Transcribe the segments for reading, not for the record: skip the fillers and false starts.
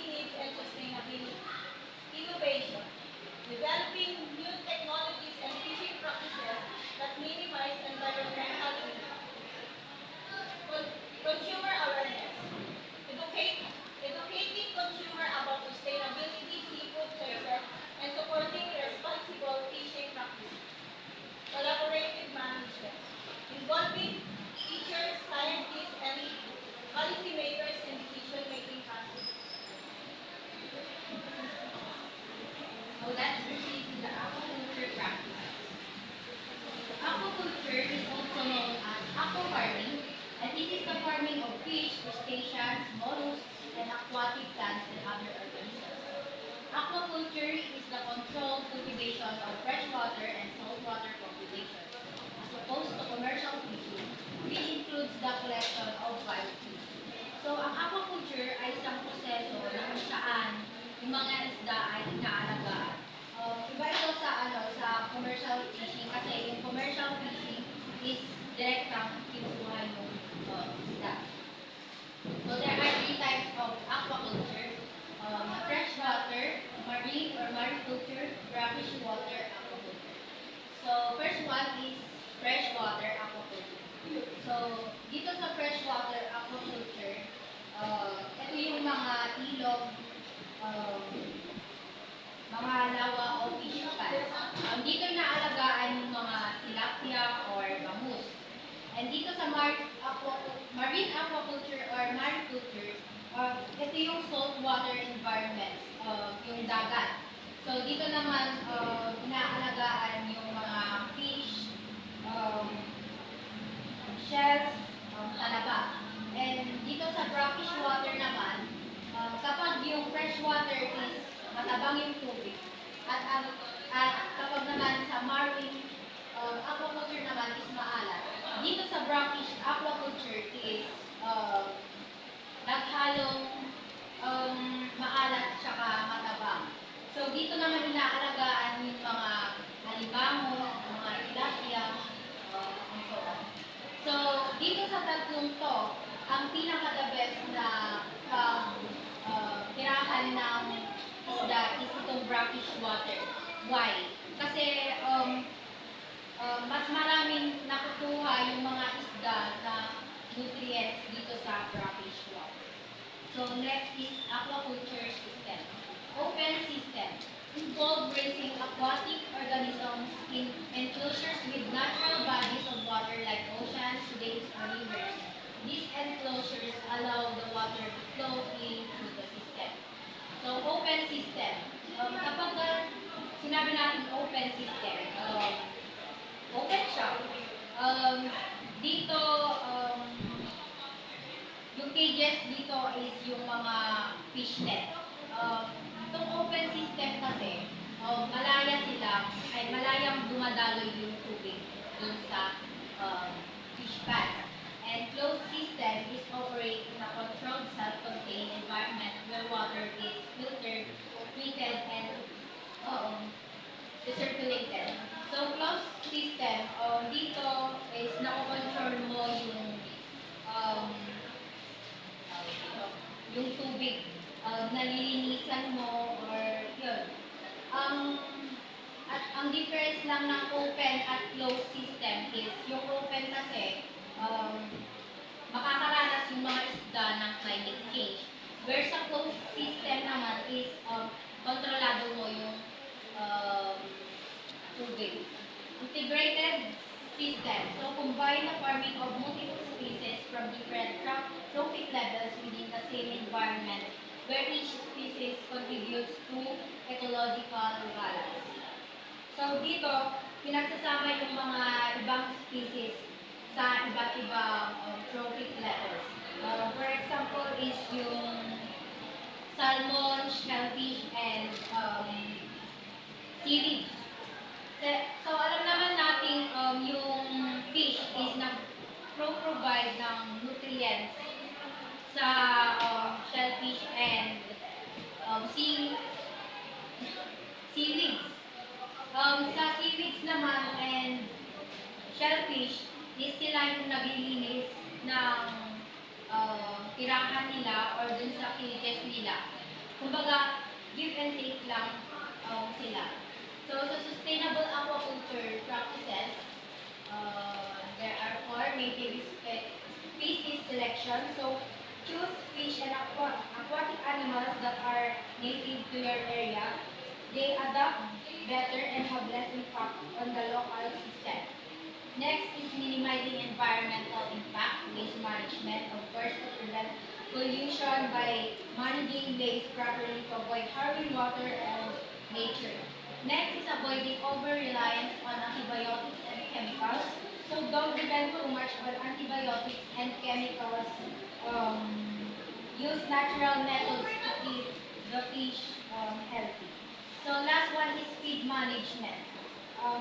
needs and sustainability. Innovation. Developing new technologies and fishing practices that minimize environmental impact. Consumer awareness. Educating consumer about sustainability, seafood choices, and supporting responsible fishing practices. Collaborative management. Involving teachers, scientists, and policymakers in decision-making process. So let's proceed to the aquaculture practices. Aquaculture is also known as aquafarming, and it is the farming of fish, crustaceans, mollusks, and aquatic plants and other organisms. Aquaculture is the controlled cultivation of freshwater and saltwater populations, as opposed to commercial fishing, which includes the collection of wild fish. So, ang aquaculture ay isang proseso na kung saan yung mga isda ay inaalagaan. Iba ito sa commercial fishing kasi yung commercial fishing is direktang kinukuha yung isda. So there are three types of aquaculture: freshwater, marine or mariculture, brackish water aquaculture. So first one is freshwater aquaculture. So dito sa freshwater aquaculture, ito yung mga ilog, um, mga lawa o fish ponds. Dito naalagaan yung mga tilapia or bangus. And dito sa marine aquaculture or mariculture, ito yung saltwater environments, yung dagat. So dito naman inaalagaan yung mga fish, shells, talaba. And dito sa brackish water naman, kapag yung fresh water is matabang yung tubig, at kapag naman sa marine aquaculture naman is maalat. Dito sa brackish aquaculture is naghalong maalat tsaka matabang. So dito naman inaalagaan yung mga alimango, mga tilapia, and so on. So dito sa tatlong to, ang pinaka-the best na tirahan ng isda is itong brackish water. Why? Kasi mas maraming nakukuha yung mga isda na nutrients dito sa brackish water. So next is aquaculture system. Open system. Involve raising aquatic organisms in enclosures with natural bodies of water like oceans, lakes, or rivers. These enclosures allow the water to flow freely through the system. So open system. Kapag sinabi natin open system, open siya. Dito, yung cages dito is yung mga fish net. Itong open system kasi, malayang dumadaloy yung tubig dun sa fish pad. And closed system is operate in a controlled self-contained environment where water is filtered, treated, and recirculated. So closed system, dito is nakokontrol mo yung tubig, nalilinisan mo, or yun. At ang difference lang ng open at closed system is yung open kasi makakaranas yung mga isda ng climate change. Where sa closed system naman is kontrolado mo yung tubig. Integrated system. So combine the farming of multiple species from different trophic levels within the same environment where each species contributes to ecological balance. So dito, pinagsasama yung mga ibang species sa iba't ibang trophic levels. For example is yung salmon, shellfish, and seaweed. So alam naman natin yung fish is nag-provide ng nutrients sa shellfish and seaweeds. Sa seaweeds naman and shellfish, is sila yung naglilinis ng tirahan nila or dun sa cages nila Kumbaga, give and take lang sila. So, sa sustainable aquaculture practices, there are four native species selection. So, choose fish and aquatic animals that are native to your area. They adapt better and have less impact on the local system. Next is minimizing environmental impact, waste management, of course, to prevent pollution by managing waste properly to avoid harming water and nature. Next is avoiding over-reliance on antibiotics and chemicals. So don't depend too much on antibiotics and chemicals. Use natural methods to keep the fish healthy. So last one is feed management.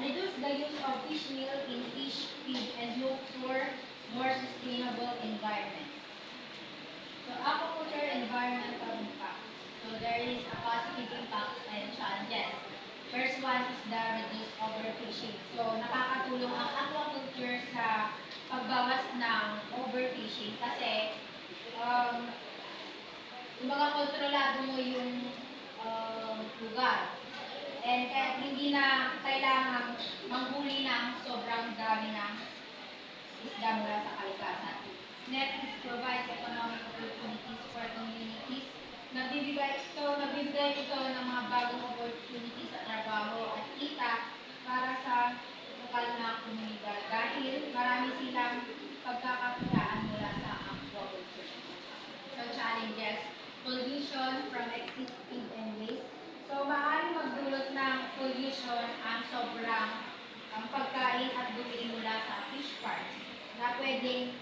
Reduce the use of fish meal in fish feed and look for more sustainable environment. So aquaculture environmental impact. So there is a positive impact and challenges. First one is the reduced overfishing. So nakakatulong ang aquaculture sa pagbawas ng overfishing kasi um, kumbaga kontrolado mo yung lugar. And kaya hindi na kailangan manghuli ng sobrang dami ng isda mula sa kalikasan. Next is provides economic opportunities for communities. Nagbibigay ito ng mga bagong opportunities sa trabaho at kita para sa lokal na komunidad dahil marami silang pagkakapiraan mula sa aquaculture. So challenges, pollution from excess feed and waste. So maaaring magdulot ng pollution ang sobrang pagkain at dumi mula sa fish farms na pwedeng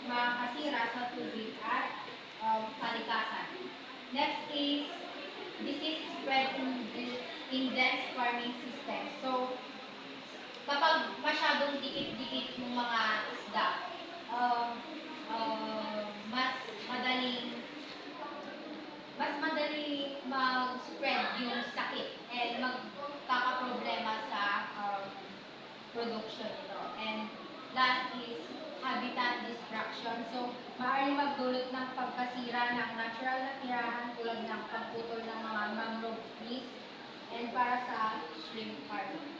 makasira sa tubig at kalikasan. Next is disease spread in dense farming system. So kapag masyadong dikit-dikit yung mga isda, mas madaling mag-spread yung sakit and magkakaproblema sa production nito. And last is habitat destruction. So, maaaring magdulot ng pagkasira ng natural na tirahan tulad ng pagputol ng mga mangrove trees and para sa shrimp farming.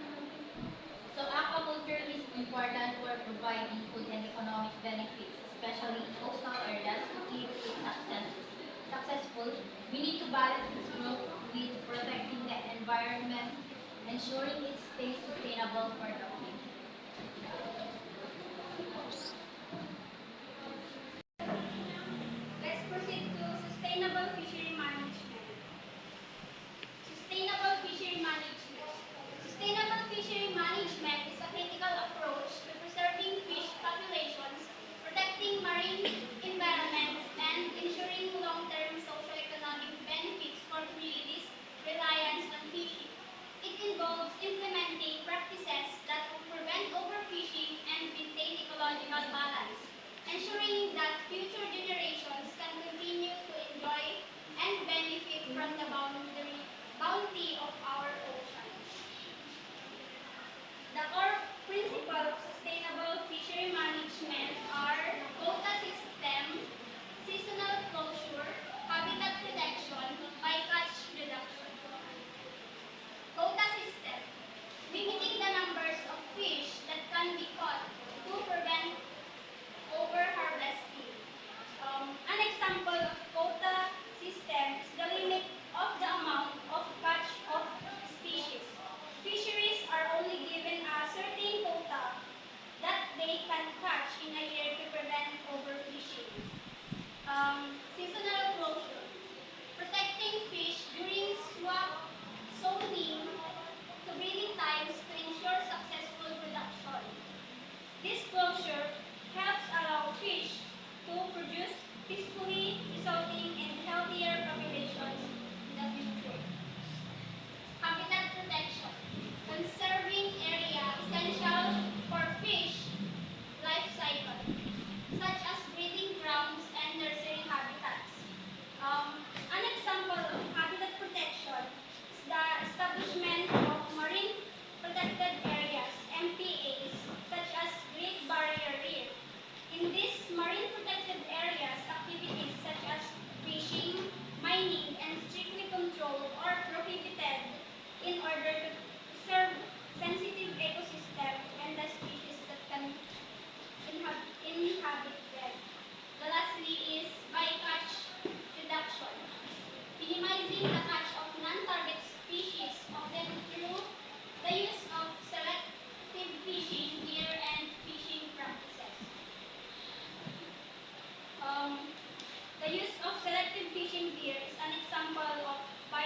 So, aquaculture is important for providing food and economic benefits, especially in coastal areas to keep it successful. We need to balance this growth with protecting the environment, ensuring it stays sustainable for the future. Let's proceed to sustainable fishery management. Sustainable fishery management. Sustainable fishery management is a critical approach to preserving fish populations, protecting marine environments, and ensuring long-term socio-economic benefits for communities reliant on fishing. It involves implementing practices that will prevent overfishing and maintain ecological balance, ensuring that future generations can continue to enjoy and benefit from the bounty of our oceans. The core principles of sustainable fishery management are quota system, seasonal closure, habitat protection, bycatch reduction. Quota system, limiting the numbers of fish that can be caught to prevent over-harvesting. An example of quota system is the limit of the amount of catch of species. Fisheries are only given a certain quota that they can catch in a year to prevent overfishing. Seasonal closure, protecting fish during swap zoning to breeding times to ensure successful production. This closure helps allow fish to produce peacefully, resulting in healthier populations in the future. Habitat protection, conserving area essential for fish life cycle, such as breeding grounds and nursery habitats.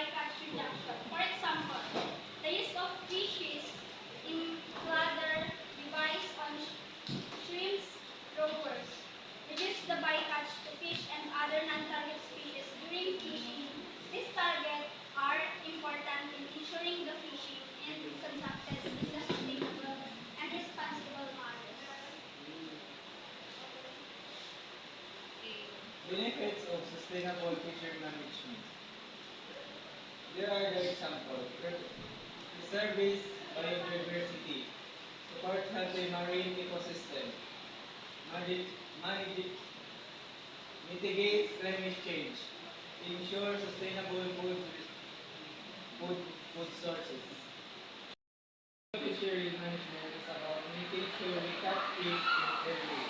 bycatch reduction. For example, the use of fishes in bladder device on shrimps growers reduce the bycatch to fish and other non-target species during fishing. These targets are important in ensuring the fishing is conducted in a sustainable and responsible manner. Benefits of sustainable fishery management. Here are the examples. Preserves biodiversity, supports healthy marine ecosystem, manage, manage, mitigates climate change, ensures sustainable food, food sources. Fishery management is about making sure we catch fish in every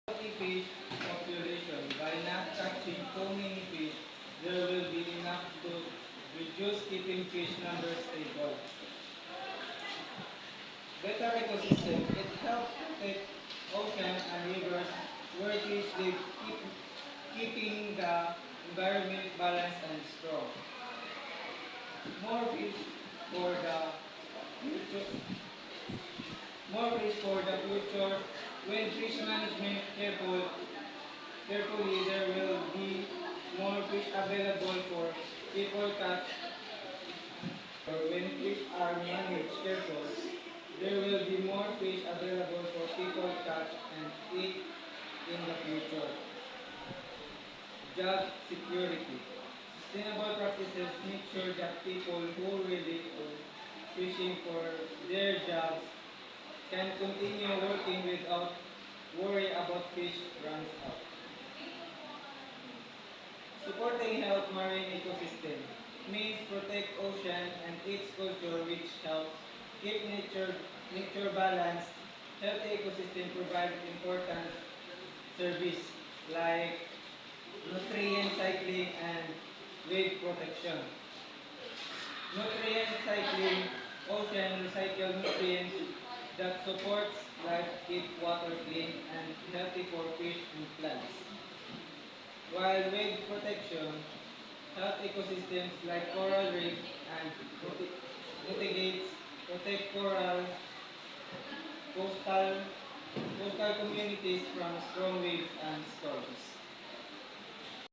healthy fish population. By not catching too many fish, there will be enough to reduce keeping fish numbers stable. Better ecosystem. It helps protect ocean and rivers where fish live, keeping the environment balanced and strong. More fish for the future. More fish for the future. When fish management carefully, there will be more fish available for people catch. Or when fish are managed carefully, there will be more fish available for people catch and eat in the future. Job security. Sustainable practices make sure that people who really are fishing for their jobs can continue working without worry about fish runs out. Supporting health marine ecosystem means protect ocean and its culture which helps keep nature balanced. Healthy ecosystem provide important service like nutrient cycling and wave protection. Nutrient cycling, ocean recycle nutrients that supports life, keep water clean and healthy for fish and plants. While wave protection, health ecosystems like coral reef and mitigates, protect coastal, coastal communities from strong waves and storms.